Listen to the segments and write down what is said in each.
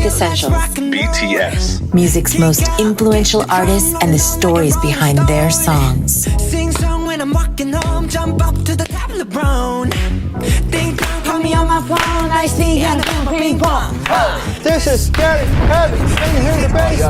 Essentials. BTS. Music's most influential artists and the stories behind their songs. Sing song when I'm walking home, jump up to the top of the brown. Ding dong, call me on my phone, I see and ping pong. This is scary, heavy, and you hear the bass.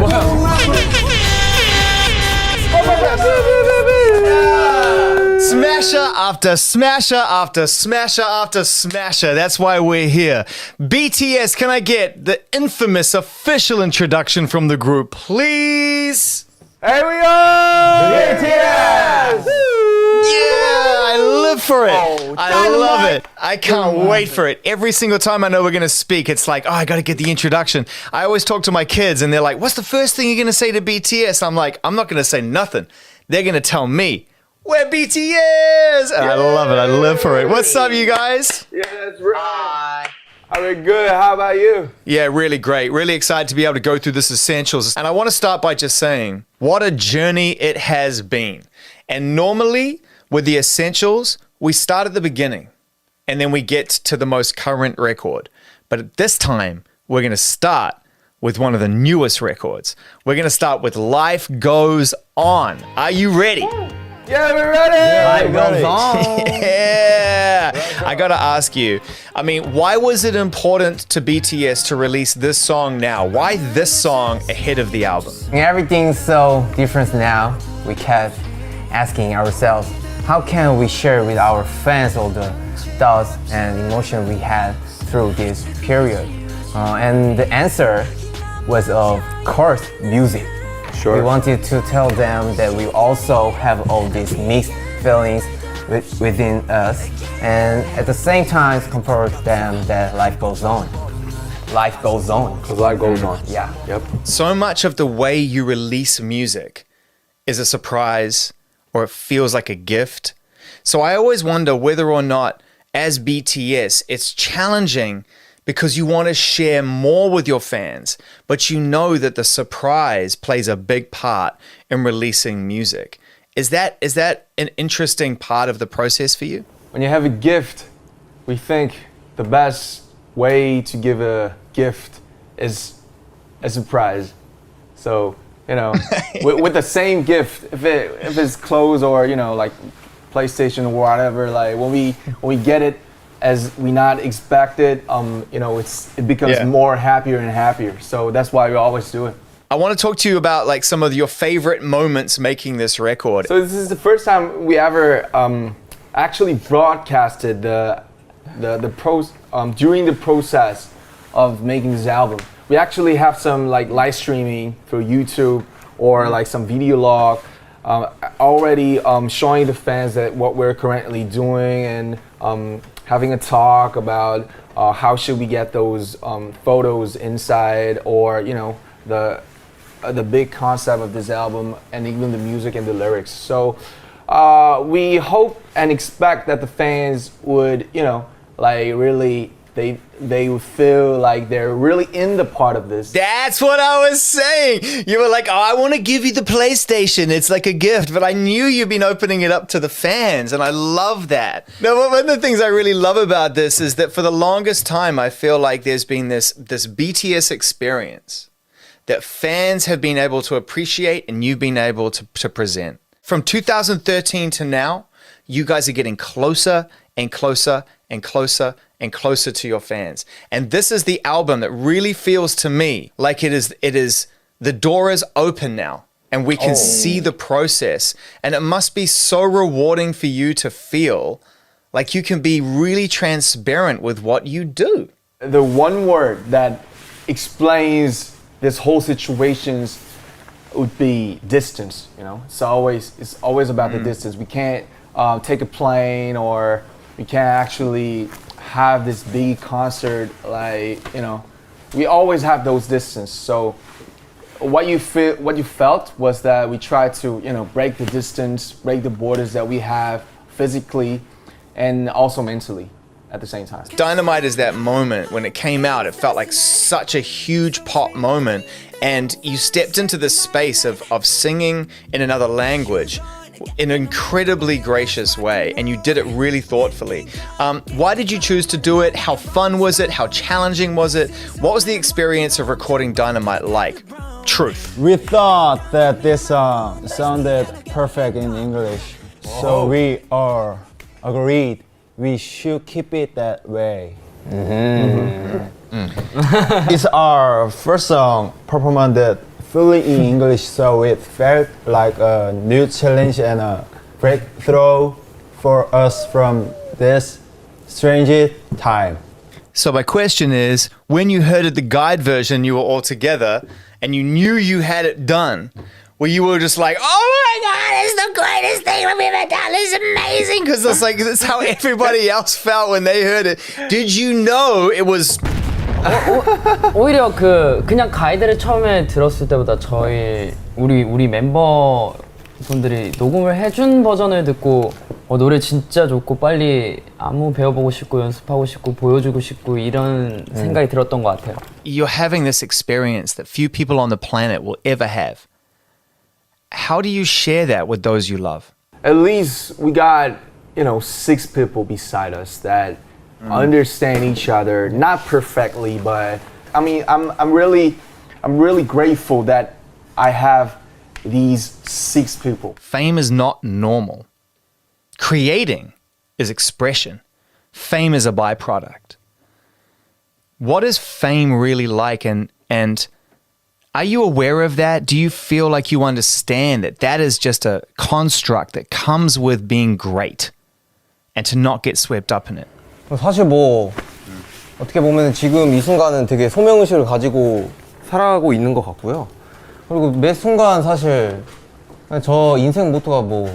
Smasher after smasher after smasher after smasher. That's why we're here. BTS, can I get the infamous official introduction from the group, please? Here we are! BTS! Yeah, I live for it. I love dynamite. it. I can't wait for it. Every single time I know we're going to speak, it's like, oh, I got to get the introduction. I always talk to my kids and they're like, what's the first thing you're going to say to BTS? I'm like, I'm not going to say nothing. They're going to tell me, we're BTS! And I love it. I live for it. What's up, you guys? Yeah, that's right. I'm good. How about you? Yeah, really great. Really excited to be able to go through this essentials. And I want to start by just saying what a journey it has been. And normally with the essentials, we start at the beginning and then we get to the most current record. But this time, we're going to start with one of the newest records. We're going to start with Life Goes On. Are you ready? Yeah, we're ready. Life Goes On. Yeah. I got to ask you, I mean, why was it important to BTS to release this song now? Why this song ahead of the album? Everything's so different now. We kept asking ourselves, how can we share with our fans all the thoughts and emotion we had through this period? And the answer was, of course, music. Sure. We wanted to tell them that we also have all these mixed feelings within us, and at the same time compare them that life goes on. Life goes on. Because life goes on. Yeah. Yep. So much of the way you release music is a surprise or it feels like a gift. So I always wonder whether or not, as BTS, it's challenging because you want to share more with your fans, but you know that the surprise plays a big part in releasing music. Is that an interesting part of the process for you? When you have a gift, we think the best way to give a gift is a surprise. So, you know, with the same gift, if it's clothes or, you know, like PlayStation or whatever, like when we get it as we not expected, you know, it becomes more happier and happier. So that's why we always do it. I want to talk to you about like some of your favorite moments making this record. So this is the first time we ever actually broadcasted during the process of making this album. We actually have some like live streaming through YouTube or like some video log already showing the fans that what we're currently doing and having a talk about how should we get those photos inside, or you know, the big concept of this album and even the music and the lyrics. So we hope and expect that the fans would, you know, like really they would feel like they're really in the part of this. That's what I was saying. You were like, oh, I want to give you the PlayStation. It's like a gift, but I knew you've been opening it up to the fans, and I love that. Now, one of the things I really love about this is that for the longest time, I feel like there's been this BTS experience that fans have been able to appreciate and you've been able to present. From 2013 to now, you guys are getting closer and closer and closer and closer to your fans. And this is the album that really feels to me like it is the door is open now and we can see the process. And it must be so rewarding for you to feel like you can be really transparent with what you do. The one word that explains this whole situations would be distance. You know, it's always about the distance. We can't take a plane, or we can't actually have this big concert. Like, you know, we always have those distance. So what you felt was that we tried to, you know, break the distance, break the borders that we have physically and also mentally at the same time. Dynamite is that moment when it came out. It felt like such a huge pop moment, and you stepped into this space of singing in another language. in an incredibly gracious way, and you did it really thoughtfully. Why did you choose to do it? How fun was it? How challenging was it? What was the experience of recording Dynamite like? Truth. We thought that this song sounded perfect in English, so we all agreed we should keep it that way. It's our first song performed fully in English, so it felt like a new challenge and a breakthrough for us from this strange time. So my question is, when you heard it, the guide version, you were all together, and you knew you had it done, where you were just like, oh my God, it's the greatest thing we've ever done, it's amazing, because it's like, that's how everybody else felt when they heard it. Did you know it was... 오히려 그냥 가이드를 처음에 들었을 때보다 우리 멤버 분들이 녹음을 해준 버전을 듣고 노래 진짜 좋고 빨리 안무 배워보고 싶고 연습하고 싶고 보여주고 싶고 이런 생각이 들었던 것 같아요. You're having this experience that few people on the planet will ever have. How do you share that with those you love? At least we got, 6 people beside us that understand each other, not perfectly, but I mean, I'm really grateful that I have these 6 people. Fame is not normal. Creating is expression. Fame is a byproduct. What is fame really like, and are you aware of that? Do you feel like you understand that that is just a construct that comes with being great and to not get swept up in it? 사실 뭐 어떻게 보면 지금 이 순간은 되게 소명의식을 가지고 살아가고 있는 것 같고요. 그리고 매 순간 사실 저 인생 모토가 뭐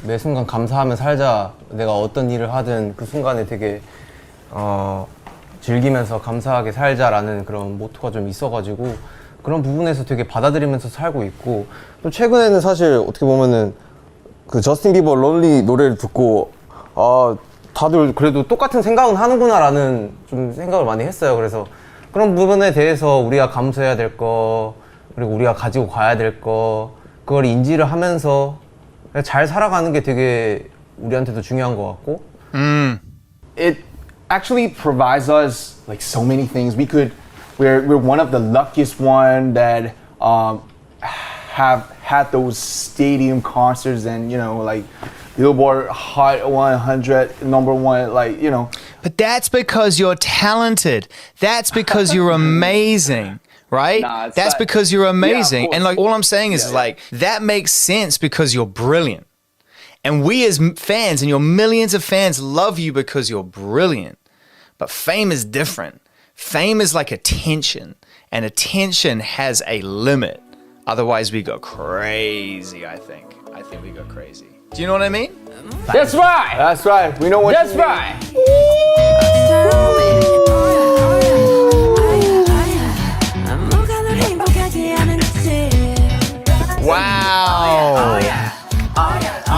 매 순간 감사하며 살자. 내가 어떤 일을 하든 그 순간에 되게 즐기면서 감사하게 살자라는 그런 모토가 좀 있어가지고 그런 부분에서 되게 받아들이면서 살고 있고, 또 최근에는 사실 어떻게 보면은 그 저스틴 비버 론리 노래를 듣고 다들 그래도 똑같은 생각은 하는구나라는 좀 생각을 많이 했어요. 그래서 그런 부분에 대해서 우리가 감수해야 될 거, 그리고 우리가 가지고 가야 될 거, 그걸 인지를 하면서 잘 살아가는 게 되게 우리한테도 중요한 것 같고. It actually provides us like so many things. We're one of the luckiest one that have had those stadium concerts and like Billboard Hot 100 #1, But that's because you're talented. That's because you're amazing, right? Nah, that's like, because you're amazing. yeah, and all I'm saying is that makes sense because you're brilliant. And we as fans and your millions of fans love you because you're brilliant. But fame is different. Fame is like attention, and attention has a limit. Otherwise we go crazy, I think. I think we go crazy. Do you know what I mean? That's right. That's right. We know what That's you mean. right. Wow.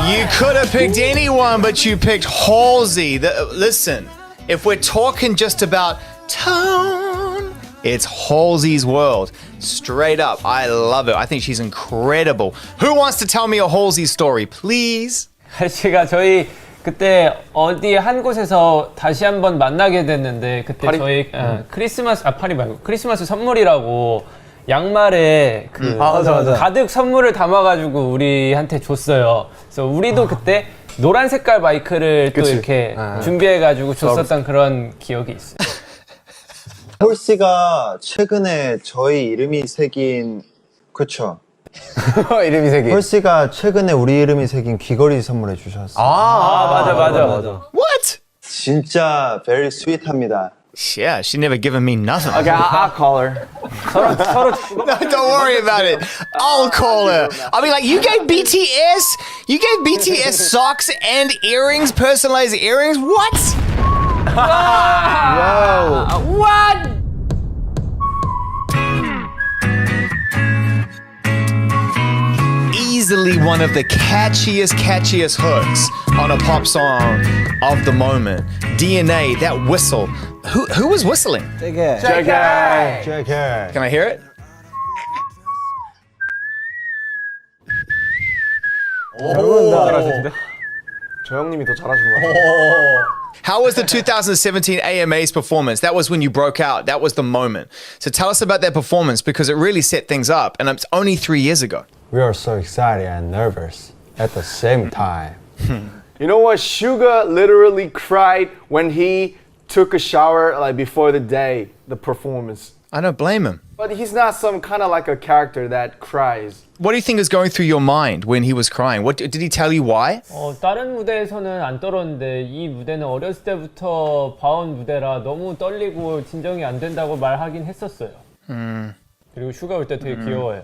You could have picked anyone, but you picked Halsey. Listen, if we're talking just about tone, it's Halsey's world. Straight up, I love it. I think she's incredible. Who wants to tell me a Halsey story, please? 제가 저희 그때 어디 한 곳에서 다시 한번 만나게 됐는데 그때 파리? 저희 크리스마스 파리 말고 크리스마스 선물이라고 양말에 맞아. 가득 선물을 담아가지고 우리한테 줬어요. 그래서 우리도 그때 노란 색깔 마이크를 또 이렇게 준비해가지고 줬었던 그런 기억이 있어요. 홀씨가 최근에 저희 이름이 새긴 그쵸? 이름이 새긴. 홀씨가 최근에 우리 이름이 새긴 귀걸이 선물해 주셨어요. 맞아. What? 진짜 very sweet합니다. Yeah, she never given me nothing. Okay, I'll call her. 서로 No, don't worry about it. I'll call her. I'll be like, you gave BTS socks and earrings, personalized earrings? What? What? Easily one of the catchiest hooks on a pop song of the moment. DNA, that whistle. Who was whistling? JK. Can I hear it? 잘하시는데? 저 형님이 더 잘하신 것 같아요. How was the 2017 AMA's performance? That was when you broke out. That was the moment. So tell us about that performance because it really set things up. And it's only 3 years ago. We are so excited and nervous at the same time. You know what? Suga literally cried when he took a shower like before the performance. I don't blame him. But he's not some kind of like a character that cries. What do you think is going through your mind when he was crying? What did he tell you why? 다른 무대에서는 안 떨었는데 이 무대는 어렸을 때부터 봐온 무대라 너무 떨리고 진정이 안 된다고 말하긴 했었어요. 그리고 슈가 올 때 되게 귀여워요.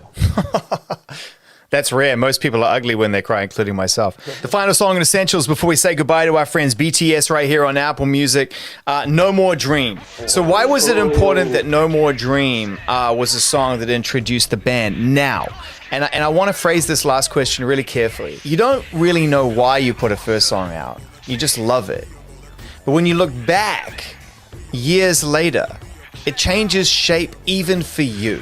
That's rare. Most people are ugly when they cry, including myself. The final song in Essentials before we say goodbye to our friends BTS right here on Apple Music, No More Dream. So why was it important that No More Dream was a song that introduced the band now? And I want to phrase this last question really carefully. You don't really know why you put a first song out. You just love it. But when you look back, years later, it changes shape even for you.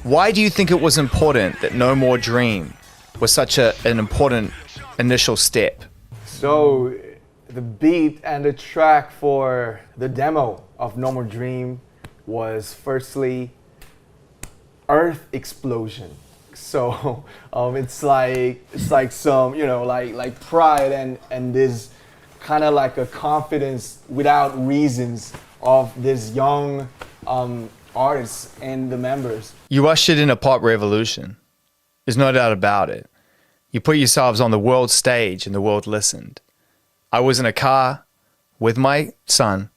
Why do you think it was important that No More Dream was such an important initial step? So the beat and the track for the demo of No More Dream was firstly Earth Explosion. So it's like some, you know, like pride and this kind of like a confidence without reasons of this young artists and the members. You ushered in a pop revolution. There's no doubt about it. You put yourselves on the world stage and the world listened. I was in a car with my son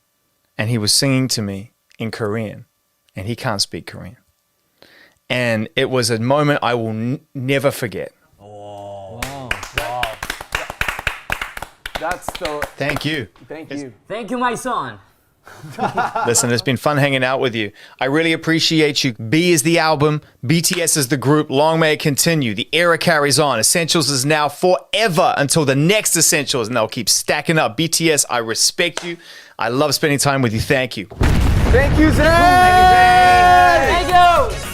and he was singing to me in Korean and he can't speak Korean. And it was a moment I will never forget. That's so. Thank you. Thank you. Thank you, my son. Listen, it's been fun hanging out with you. I really appreciate you. B is the album, BTS is the group. Long may it continue. The era carries on. Essentials is now forever until the next Essentials, and they'll keep stacking up. BTS, I respect you. I love spending time with you. Thank you. Thank you, Zay! Thank you.